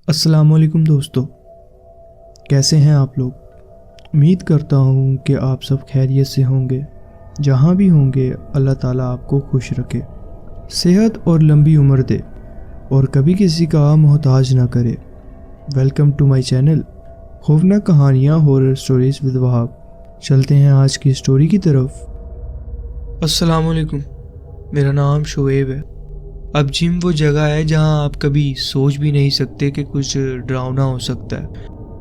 السلام علیکم دوستو، کیسے ہیں آپ لوگ؟ امید کرتا ہوں کہ آپ سب خیریت سے ہوں گے۔ جہاں بھی ہوں گے اللہ تعالیٰ آپ کو خوش رکھے، صحت اور لمبی عمر دے، اور کبھی کسی کا محتاج نہ کرے۔ ویلکم ٹو مائی چینل خوفناک کہانیاں ہورر سٹوریز ود وہاب۔ چلتے ہیں آج کی سٹوری کی طرف۔ السلام علیکم، میرا نام شعیب ہے۔ اب جم وہ جگہ ہے جہاں آپ کبھی سوچ بھی نہیں سکتے کہ کچھ ڈراؤنا ہو سکتا ہے۔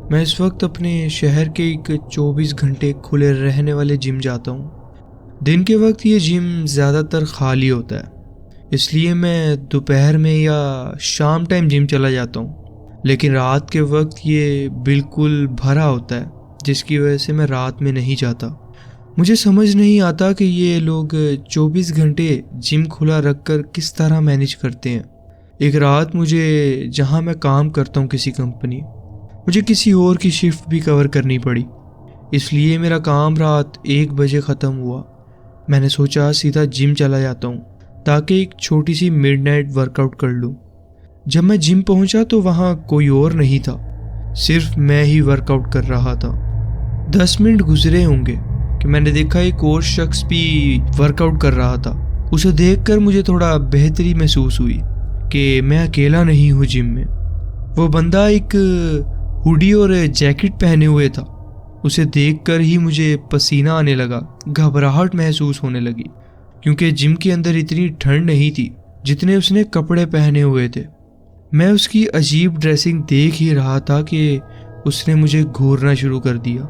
میں اس وقت اپنے شہر کے ایک 24 گھنٹے کھلے رہنے والے جم جاتا ہوں۔ دن کے وقت یہ جم زیادہ تر خالی ہوتا ہے، اس لیے میں دوپہر میں یا شام ٹائم جم چلا جاتا ہوں، لیکن رات کے وقت یہ بالکل بھرا ہوتا ہے، جس کی وجہ سے میں رات میں نہیں جاتا۔ مجھے سمجھ نہیں آتا کہ یہ لوگ 24 گھنٹے جم کھلا رکھ کر کس طرح مینیج کرتے ہیں۔ ایک رات مجھے، جہاں میں کام کرتا ہوں کسی کمپنی، مجھے کسی اور کی شفٹ بھی کور کرنی پڑی، اس لیے میرا کام رات 1 بجے ختم ہوا۔ میں نے سوچا سیدھا جم چلا جاتا ہوں تاکہ ایک چھوٹی سی مڈ نائٹ ورک آؤٹ کر لوں۔ جب میں جم پہنچا تو وہاں کوئی اور نہیں تھا، صرف میں ہی ورک آؤٹ کر رہا تھا۔ 10 منٹ گزرے ہوں گے کہ میں نے دیکھا ایک اور شخص بھی ورک آؤٹ کر رہا تھا۔ اسے دیکھ کر مجھے تھوڑا بہتری محسوس ہوئی کہ میں اکیلا نہیں ہوں جم میں۔ وہ بندہ ایک ہوڈی اور جیکٹ پہنے ہوئے تھا۔ اسے دیکھ کر ہی مجھے پسینہ آنے لگا، گھبراہٹ محسوس ہونے لگی، کیونکہ جم کے اندر اتنی ٹھنڈ نہیں تھی جتنے اس نے کپڑے پہنے ہوئے تھے۔ میں اس کی عجیب ڈریسنگ دیکھ ہی رہا تھا کہ اس نے مجھے گھورنا شروع کر دیا۔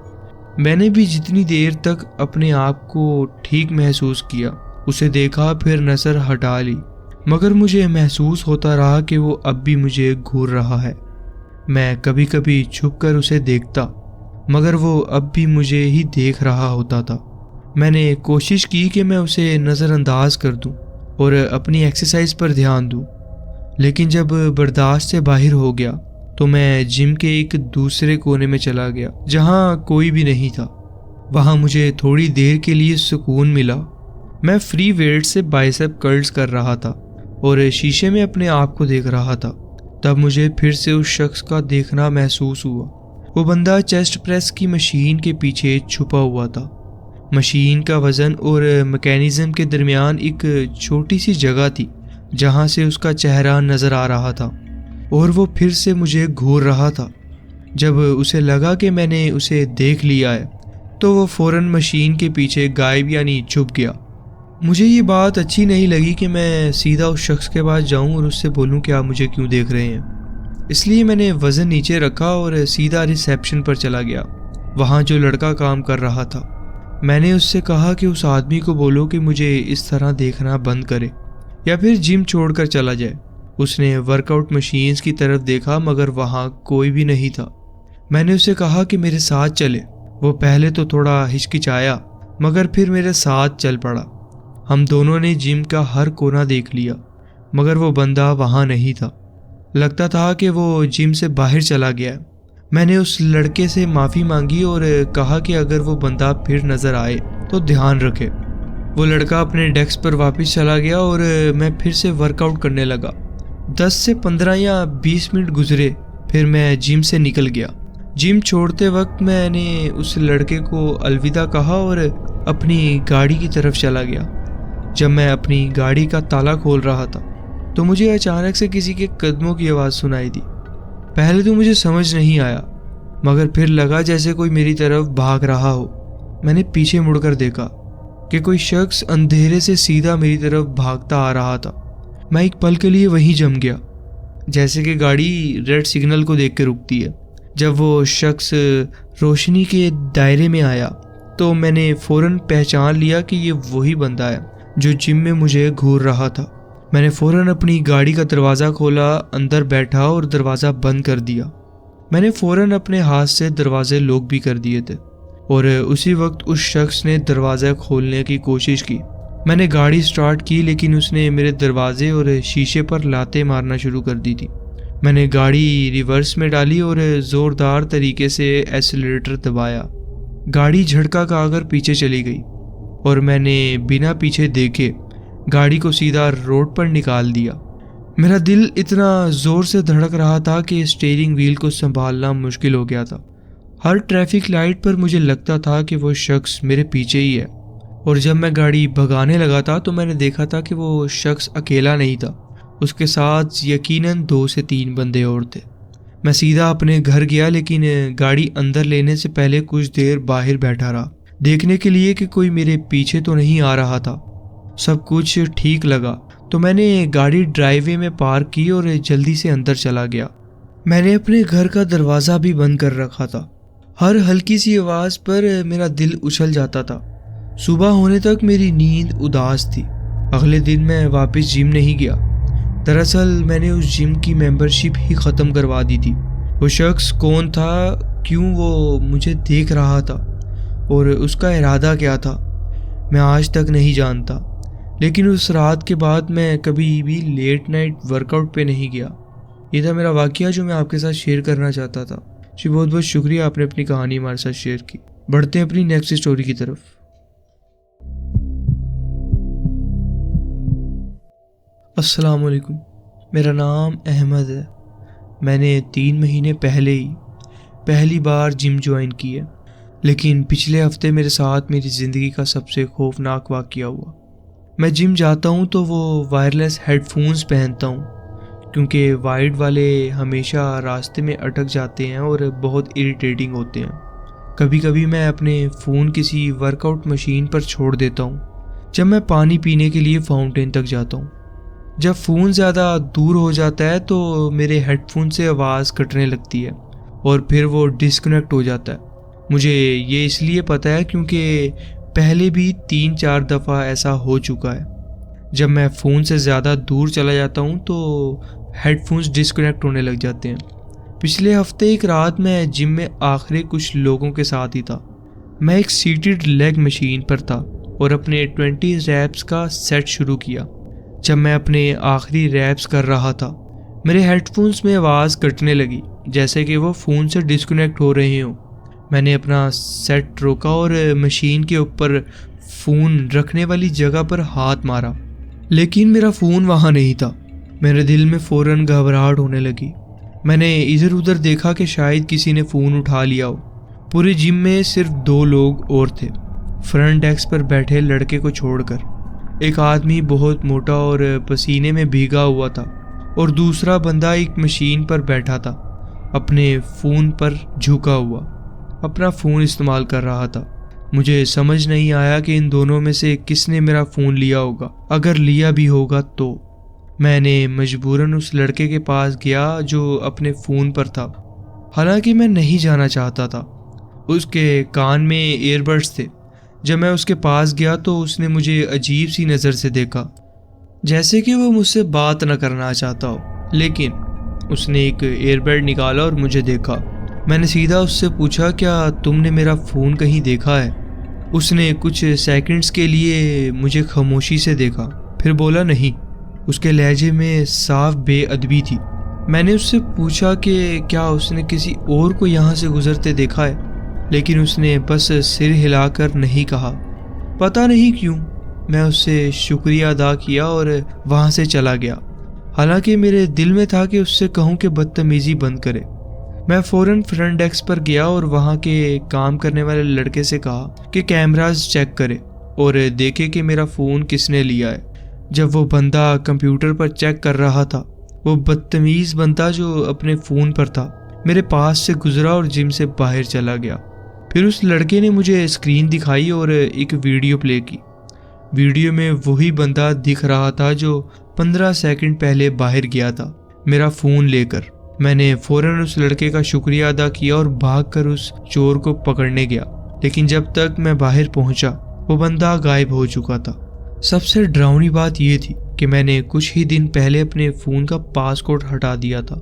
میں نے بھی جتنی دیر تک اپنے آپ کو ٹھیک محسوس کیا، اسے دیکھا پھر نظر ہٹا لی، مگر مجھے محسوس ہوتا رہا کہ وہ اب بھی مجھے گھور رہا ہے۔ میں کبھی کبھی چھپ کر اسے دیکھتا، مگر وہ اب بھی مجھے ہی دیکھ رہا ہوتا تھا۔ میں نے کوشش کی کہ میں اسے نظر انداز کر دوں اور اپنی ایکسرسائز پر دھیان دوں، لیکن جب برداشت سے باہر ہو گیا تو میں جم کے ایک دوسرے کونے میں چلا گیا جہاں کوئی بھی نہیں تھا۔ وہاں مجھے تھوڑی دیر کے لیے سکون ملا۔ میں فری ویٹ سے بائسپ کرلز کر رہا تھا اور شیشے میں اپنے آپ کو دیکھ رہا تھا۔ تب مجھے پھر سے اس شخص کا دیکھنا محسوس ہوا۔ وہ بندہ چیسٹ پریس کی مشین کے پیچھے چھپا ہوا تھا۔ مشین کا وزن اور میکینزم کے درمیان ایک چھوٹی سی جگہ تھی جہاں سے اس کا چہرہ نظر آ رہا تھا، اور وہ پھر سے مجھے گھور رہا تھا۔ جب اسے لگا کہ میں نے اسے دیکھ لیا ہے تو وہ فوراً مشین کے پیچھے غائب یعنی چھپ گیا۔ مجھے یہ بات اچھی نہیں لگی کہ میں سیدھا اس شخص کے پاس جاؤں اور اس سے بولوں کہ آپ مجھے کیوں دیکھ رہے ہیں، اس لیے میں نے وزن نیچے رکھا اور سیدھا ریسیپشن پر چلا گیا، وہاں جو لڑکا کام کر رہا تھا۔ میں نے اس سے کہا کہ اس آدمی کو بولو کہ مجھے اس طرح دیکھنا بند کرے یا پھر جم چھوڑ کر چلا جائے۔ اس نے ورک آؤٹ مشینز کی طرف دیکھا مگر وہاں کوئی بھی نہیں تھا۔ میں نے اسے کہا کہ میرے ساتھ چلے۔ وہ پہلے تو تھوڑا ہچکچایا مگر پھر میرے ساتھ چل پڑا۔ ہم دونوں نے جم کا ہر کونا دیکھ لیا مگر وہ بندہ وہاں نہیں تھا۔ لگتا تھا کہ وہ جم سے باہر چلا گیا۔ میں نے اس لڑکے سے معافی مانگی اور کہا کہ اگر وہ بندہ پھر نظر آئے تو دھیان رکھے۔ وہ لڑکا اپنے ڈیسک پر واپس چلا گیا اور میں پھر سے ورک آؤٹ کرنے لگا۔ 10 سے 15 یا 20 منٹ گزرے، پھر میں جم سے نکل گیا۔ جم چھوڑتے وقت میں نے اس لڑکے کو الوداع کہا اور اپنی گاڑی کی طرف چلا گیا۔ جب میں اپنی گاڑی کا تالا کھول رہا تھا تو مجھے اچانک سے کسی کے قدموں کی آواز سنائی دی۔ پہلے تو مجھے سمجھ نہیں آیا مگر پھر لگا جیسے کوئی میری طرف بھاگ رہا ہو۔ میں نے پیچھے مڑ کر دیکھا کہ کوئی شخص اندھیرے سے سیدھا میری طرف بھاگتا آ رہا تھا۔ میں ایک پل کے لیے وہیں جم گیا، جیسے کہ گاڑی ریڈ سگنل کو دیکھ کے رکتی ہے۔ جب وہ شخص روشنی کے دائرے میں آیا تو میں نے فوراً پہچان لیا کہ یہ وہی بندہ ہے جو جم میں مجھے گھور رہا تھا۔ میں نے فوراً اپنی گاڑی کا دروازہ کھولا، اندر بیٹھا اور دروازہ بند کر دیا۔ میں نے فوراً اپنے ہاتھ سے دروازے لاک بھی کر دیے تھے اور اسی وقت اس شخص نے دروازہ کھولنے کی کوشش کی۔ میں نے گاڑی سٹارٹ کی لیکن اس نے میرے دروازے اور شیشے پر لاتیں مارنا شروع کر دی تھی۔ میں نے گاڑی ریورس میں ڈالی اور زوردار طریقے سے ایکسیلریٹر دبایا۔ گاڑی جھٹکا کھا کر پیچھے چلی گئی اور میں نے بنا پیچھے دیکھے گاڑی کو سیدھا روڈ پر نکال دیا۔ میرا دل اتنا زور سے دھڑک رہا تھا کہ اسٹیئرنگ وہیل کو سنبھالنا مشکل ہو گیا تھا۔ ہر ٹریفک لائٹ پر مجھے لگتا تھا کہ وہ شخص میرے پیچھے ہی ہے، اور جب میں گاڑی بھگانے لگا تھا تو میں نے دیکھا تھا کہ وہ شخص اکیلا نہیں تھا، اس کے ساتھ یقیناً 2 سے 3 بندے اور تھے۔ میں سیدھا اپنے گھر گیا، لیکن گاڑی اندر لینے سے پہلے کچھ دیر باہر بیٹھا رہا، دیکھنے کے لیے کہ کوئی میرے پیچھے تو نہیں آ رہا تھا۔ سب کچھ ٹھیک لگا تو میں نے گاڑی ڈرائیو وے میں پارک کی اور جلدی سے اندر چلا گیا۔ میں نے اپنے گھر کا دروازہ بھی بند کر رکھا تھا۔ ہر ہلکی سی آواز پر میرا دل اچھل جاتا تھا۔ صبح ہونے تک میری نیند اداس تھی۔ اگلے دن میں واپس جم نہیں گیا۔ دراصل میں نے اس جم کی ممبرشپ ہی ختم کروا دی تھی۔ وہ شخص کون تھا، کیوں وہ مجھے دیکھ رہا تھا، اور اس کا ارادہ کیا تھا، میں آج تک نہیں جانتا۔ لیکن اس رات کے بعد میں کبھی بھی لیٹ نائٹ ورک آؤٹ پہ نہیں گیا۔ یہ تھا میرا واقعہ جو میں آپ کے ساتھ شیئر کرنا چاہتا تھا۔ جی بہت بہت شکریہ، آپ نے اپنی کہانی ہمارے ساتھ شیئر کی۔ بڑھتے ہیں اپنی نیکسٹ اسٹوری کی طرف۔ السلام علیکم، میرا نام احمد ہے۔ میں نے 3 مہینے پہلے ہی پہلی بار جم جوائن کی ہے، لیکن پچھلے ہفتے میرے ساتھ میری زندگی کا سب سے خوفناک واقعہ ہوا۔ میں جم جاتا ہوں تو وہ وائرلیس ہیڈ فونز پہنتا ہوں، کیونکہ وائرڈ والے ہمیشہ راستے میں اٹک جاتے ہیں اور بہت اریٹیٹنگ ہوتے ہیں۔ کبھی کبھی میں اپنے فون کسی ورک آؤٹ مشین پر چھوڑ دیتا ہوں جب میں پانی پینے کے لیے فاؤنٹین تک جاتا ہوں۔ جب فون زیادہ دور ہو جاتا ہے تو میرے ہیڈ فون سے آواز کٹنے لگتی ہے اور پھر وہ ڈسکنیکٹ ہو جاتا ہے۔ مجھے یہ اس لیے پتہ ہے کیونکہ پہلے بھی 3-4 دفعہ ایسا ہو چکا ہے۔ جب میں فون سے زیادہ دور چلا جاتا ہوں تو ہیڈ فونز ڈسکنیکٹ ہونے لگ جاتے ہیں۔ پچھلے ہفتے ایک رات میں جم میں آخری کچھ لوگوں کے ساتھ ہی تھا۔ میں ایک سیٹڈ لیگ مشین پر تھا اور اپنے 20 ریپس کا سیٹ شروع کیا۔ جب میں اپنے آخری ریپس کر رہا تھا، میرے ہیڈ فونز میں آواز کٹنے لگی، جیسے کہ وہ فون سے ڈسکنیکٹ ہو رہے ہوں۔ میں نے اپنا سیٹ روکا اور مشین کے اوپر فون رکھنے والی جگہ پر ہاتھ مارا، لیکن میرا فون وہاں نہیں تھا۔ میرے دل میں فوراً گھبراہٹ ہونے لگی۔ میں نے ادھر ادھر دیکھا کہ شاید کسی نے فون اٹھا لیا ہو۔ پورے جم میں صرف 2 لوگ اور تھے، فرنٹ ڈیسک پر بیٹھے لڑکے کو چھوڑ کر۔ ایک آدمی بہت موٹا اور پسینے میں بھیگا ہوا تھا، اور دوسرا بندہ ایک مشین پر بیٹھا تھا، اپنے فون پر جھکا ہوا، اپنا فون استعمال کر رہا تھا۔ مجھے سمجھ نہیں آیا کہ ان دونوں میں سے کس نے میرا فون لیا ہوگا، اگر لیا بھی ہوگا تو۔ میں نے مجبوراً اس لڑکے کے پاس گیا جو اپنے فون پر تھا، حالانکہ میں نہیں جانا چاہتا تھا۔ اس کے کان میں ایئر بڈز تھے۔ جب میں اس کے پاس گیا تو اس نے مجھے عجیب سی نظر سے دیکھا، جیسے کہ وہ مجھ سے بات نہ کرنا چاہتا ہو، لیکن اس نے ایک ایئر بڈ نکالا اور مجھے دیکھا۔ میں نے سیدھا اس سے پوچھا، کیا تم نے میرا فون کہیں دیکھا ہے؟ اس نے کچھ سیکنڈز کے لیے مجھے خاموشی سے دیکھا، پھر بولا نہیں۔ اس کے لہجے میں صاف بے ادبی تھی۔ میں نے اس سے پوچھا کہ کیا اس نے کسی اور کو یہاں سے گزرتے دیکھا ہے، لیکن اس نے بس سر ہلا کر نہیں کہا۔ پتہ نہیں کیوں میں اس سے شکریہ ادا کیا اور وہاں سے چلا گیا، حالانکہ میرے دل میں تھا کہ اس سے کہوں کہ بدتمیزی بند کرے۔ میں فوراً فرنٹ ڈیسک پر گیا اور وہاں کے کام کرنے والے لڑکے سے کہا کہ کیمراز چیک کرے اور دیکھے کہ میرا فون کس نے لیا ہے۔ جب وہ بندہ کمپیوٹر پر چیک کر رہا تھا، وہ بدتمیز بندہ جو اپنے فون پر تھا میرے پاس سے گزرا اور جم سے باہر چلا گیا۔ پھر اس لڑکے نے مجھے اسکرین دکھائی اور ایک ویڈیو پلے کی۔ ویڈیو میں وہی بندہ دکھ رہا تھا جو 15 سیکنڈ پہلے باہر گیا تھا میرا فون لے کر۔ میں نے فوراً اس لڑکے کا شکریہ ادا کیا اور بھاگ کر اس چور کو پکڑنے گیا، لیکن جب تک میں باہر پہنچا وہ بندہ غائب ہو چکا تھا۔ سب سے ڈراؤنی بات یہ تھی کہ میں نے کچھ ہی دن پہلے اپنے فون کا پاس کوڈ ہٹا دیا تھا،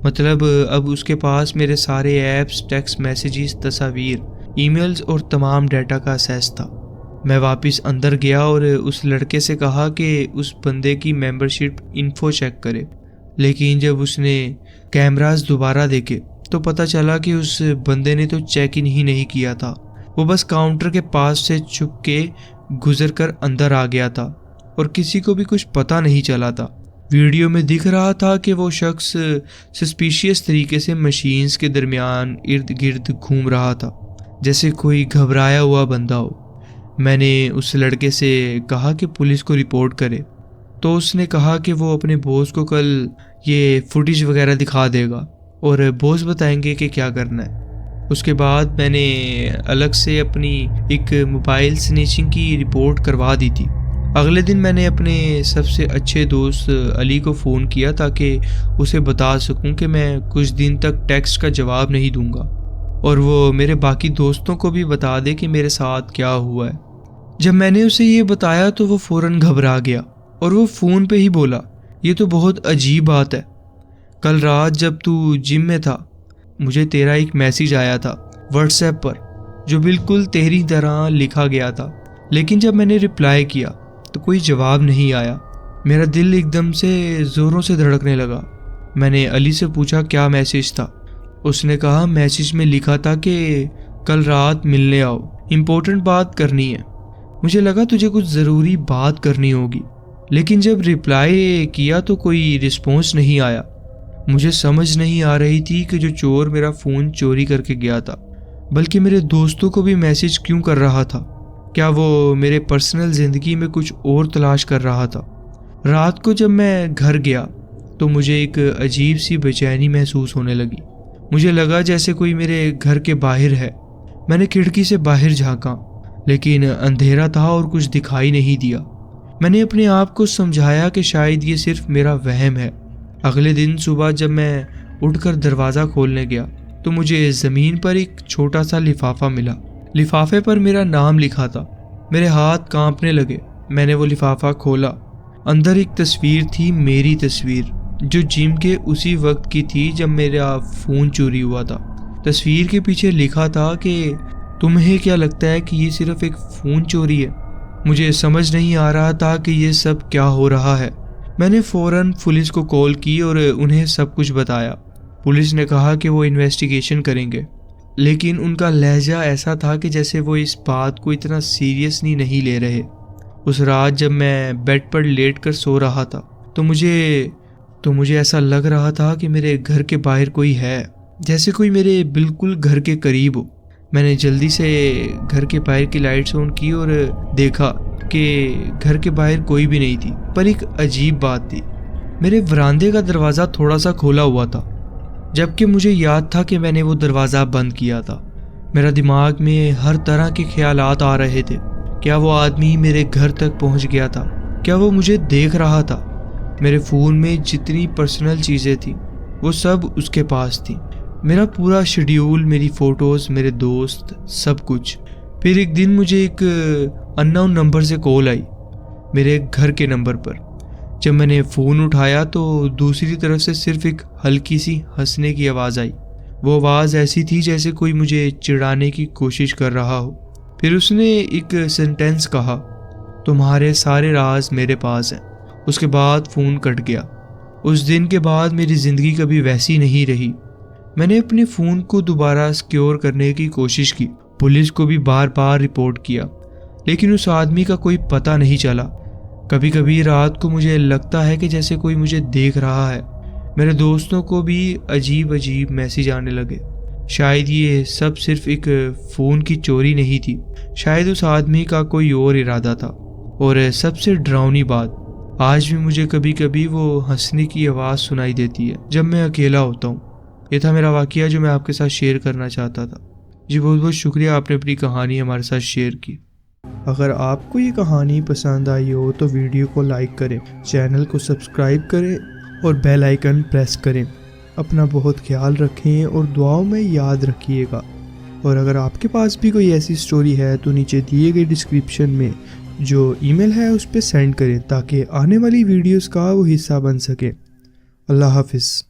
مطلب اب اس کے پاس میرے سارے ایپس، ٹیکسٹ میسیجز، تصاویر، ای میلز اور تمام ڈیٹا کا ایکسیس تھا۔ میں واپس اندر گیا اور اس لڑکے سے کہا کہ اس بندے کی ممبرشپ انفو چیک کرے، لیکن جب اس نے کیمراز دوبارہ دیکھے تو پتہ چلا کہ اس بندے نے تو چیک ان ہی نہیں کیا تھا، وہ بس کاؤنٹر کے پاس سے چھپ کے گزر کر اندر آ گیا تھا اور کسی کو بھی کچھ پتہ نہیں چلا تھا۔ ویڈیو میں دکھ رہا تھا کہ وہ شخص سسپیشیس طریقے سے مشینز کے درمیان ارد گرد گھوم رہا تھا، جیسے کوئی گھبرایا ہوا بندہ ہو۔ میں نے اس لڑکے سے کہا کہ پولیس کو رپورٹ کرے، تو اس نے کہا کہ وہ اپنے باس کو کل یہ فوٹیج وغیرہ دکھا دے گا اور باس بتائیں گے کہ کیا کرنا ہے۔ اس کے بعد میں نے الگ سے اپنی ایک موبائل سنیچنگ کی رپورٹ کروا دی تھی۔ اگلے دن میں نے اپنے سب سے اچھے دوست علی کو فون کیا تاکہ اسے بتا سکوں کہ میں کچھ دن تک ٹیکسٹ کا جواب نہیں دوں گا، اور وہ میرے باقی دوستوں کو بھی بتا دے کہ میرے ساتھ کیا ہوا ہے۔ جب میں نے اسے یہ بتایا تو وہ فوراً گھبرا گیا اور وہ فون پہ ہی بولا، یہ تو بہت عجیب بات ہے، کل رات جب تو جم میں تھا مجھے تیرا ایک میسیج آیا تھا واٹس ایپ پر جو بالکل تیری طرح لکھا گیا تھا، لیکن جب میں نے رپلائی کیا تو کوئی جواب نہیں آیا۔ میرا دل ایک دم سے زوروں سے دھڑکنے لگا۔ میں نے علی سے پوچھا کیا میسیج تھا۔ اس نے کہا میسیج میں لکھا تھا کہ کل رات ملنے آؤ، امپورٹنٹ بات کرنی ہے۔ مجھے لگا تجھے کچھ ضروری بات کرنی ہوگی، لیکن جب رپلائی کیا تو کوئی رسپانس نہیں آیا۔ مجھے سمجھ نہیں آ رہی تھی کہ جو چور میرا فون چوری کر کے گیا تھا بلکہ میرے دوستوں کو بھی میسیج کیوں کر رہا تھا۔ کیا وہ میرے پرسنل زندگی میں کچھ اور تلاش کر رہا تھا؟ رات کو جب میں گھر گیا تو مجھے ایک عجیب سی بے چینی محسوس ہونے لگی۔ مجھے لگا جیسے کوئی میرے گھر کے باہر ہے۔ میں نے کھڑکی سے باہر جھانکا لیکن اندھیرا تھا اور کچھ دکھائی نہیں دیا۔ میں نے اپنے آپ کو سمجھایا کہ شاید یہ صرف میرا وہم ہے۔ اگلے دن صبح جب میں اٹھ کر دروازہ کھولنے گیا تو مجھے زمین پر ایک چھوٹا سا لفافہ ملا۔ لفافے پر میرا نام لکھا تھا۔ میرے ہاتھ کانپنے لگے۔ میں نے وہ لفافہ کھولا۔ اندر ایک تصویر تھی، میری تصویر، جو جم کے اسی وقت کی تھی جب میرا فون چوری ہوا تھا۔ تصویر کے پیچھے لکھا تھا کہ تمہیں کیا لگتا ہے کہ یہ صرف ایک فون چوری ہے؟ مجھے سمجھ نہیں آ رہا تھا کہ یہ سب کیا ہو رہا ہے۔ میں نے فوراً پولیس کو کال کی اور انہیں سب کچھ بتایا۔ پولیس نے کہا کہ وہ انویسٹیگیشن کریں گے، لیکن ان کا لہجہ ایسا تھا کہ جیسے وہ اس بات کو اتنا سیریسلی نہیں لے رہے۔ اس رات جب میں بیڈ پر لیٹ کر سو رہا تھا تو مجھے ایسا لگ رہا تھا کہ میرے گھر کے باہر کوئی ہے، جیسے کوئی میرے بالکل گھر کے قریب ہو۔ میں نے جلدی سے گھر کے باہر کی لائٹس آن کی اور دیکھا کہ گھر کے باہر کوئی بھی نہیں تھی، پر ایک عجیب بات تھی۔ میرے وراندے کا دروازہ تھوڑا سا کھولا ہوا تھا، جبکہ مجھے یاد تھا کہ میں نے وہ دروازہ بند کیا تھا۔ میرا دماغ میں ہر طرح کے خیالات آ رہے تھے۔ کیا وہ آدمی میرے گھر تک پہنچ گیا تھا؟ کیا وہ مجھے دیکھ رہا تھا؟ میرے فون میں جتنی پرسنل چیزیں تھیں وہ سب اس کے پاس تھیں، میرا پورا شیڈیول، میری فوٹوز، میرے دوست، سب کچھ۔ پھر ایک دن مجھے ایک اننون نمبر سے کال آئی، میرے گھر کے نمبر پر۔ جب میں نے فون اٹھایا تو دوسری طرف سے صرف ایک ہلکی سی ہنسنے کی آواز آئی۔ وہ آواز ایسی تھی جیسے کوئی مجھے چڑھانے کی کوشش کر رہا ہو۔ پھر اس نے ایک سینٹینس کہا، تمہارے سارے راز میرے پاس ہیں۔ اس کے بعد فون کٹ گیا۔ اس دن کے بعد میری زندگی کبھی ویسی نہیں رہی۔ میں نے اپنے فون کو دوبارہ سیکیور کرنے کی کوشش کی، پولیس کو بھی بار بار رپورٹ کیا، لیکن اس آدمی کا کوئی پتہ نہیں چلا۔ کبھی کبھی رات کو مجھے لگتا ہے کہ جیسے کوئی مجھے دیکھ رہا ہے۔ میرے دوستوں کو بھی عجیب میسیج آنے لگے۔ شاید یہ سب صرف ایک فون کی چوری نہیں تھی، شاید اس آدمی کا کوئی اور ارادہ تھا۔ اور سب سے ڈراؤنی بات، آج بھی مجھے کبھی کبھی وہ ہنسنے کی آواز سنائی دیتی ہے جب میں اکیلا ہوتا ہوں۔ یہ تھا میرا واقعہ جو میں آپ کے ساتھ شیئر کرنا چاہتا تھا۔ جی بہت بہت شکریہ، آپ نے اپنی کہانی ہمارے ساتھ شیئر کی۔ اگر آپ کو یہ کہانی پسند آئی ہو تو ویڈیو کو لائک کریں، چینل کو سبسکرائب کریں اور بیل آئیکن پریس کریں۔ اپنا بہت خیال رکھیں اور دعاؤں میں یاد رکھیے گا۔ اور اگر آپ کے پاس بھی کوئی ایسی سٹوری ہے تو نیچے دیے گئے ڈسکرپشن میں جو ای میل ہے اس پہ سینڈ کریں تاکہ آنے والی ویڈیوز کا وہ حصہ بن سکے۔ اللہ حافظ۔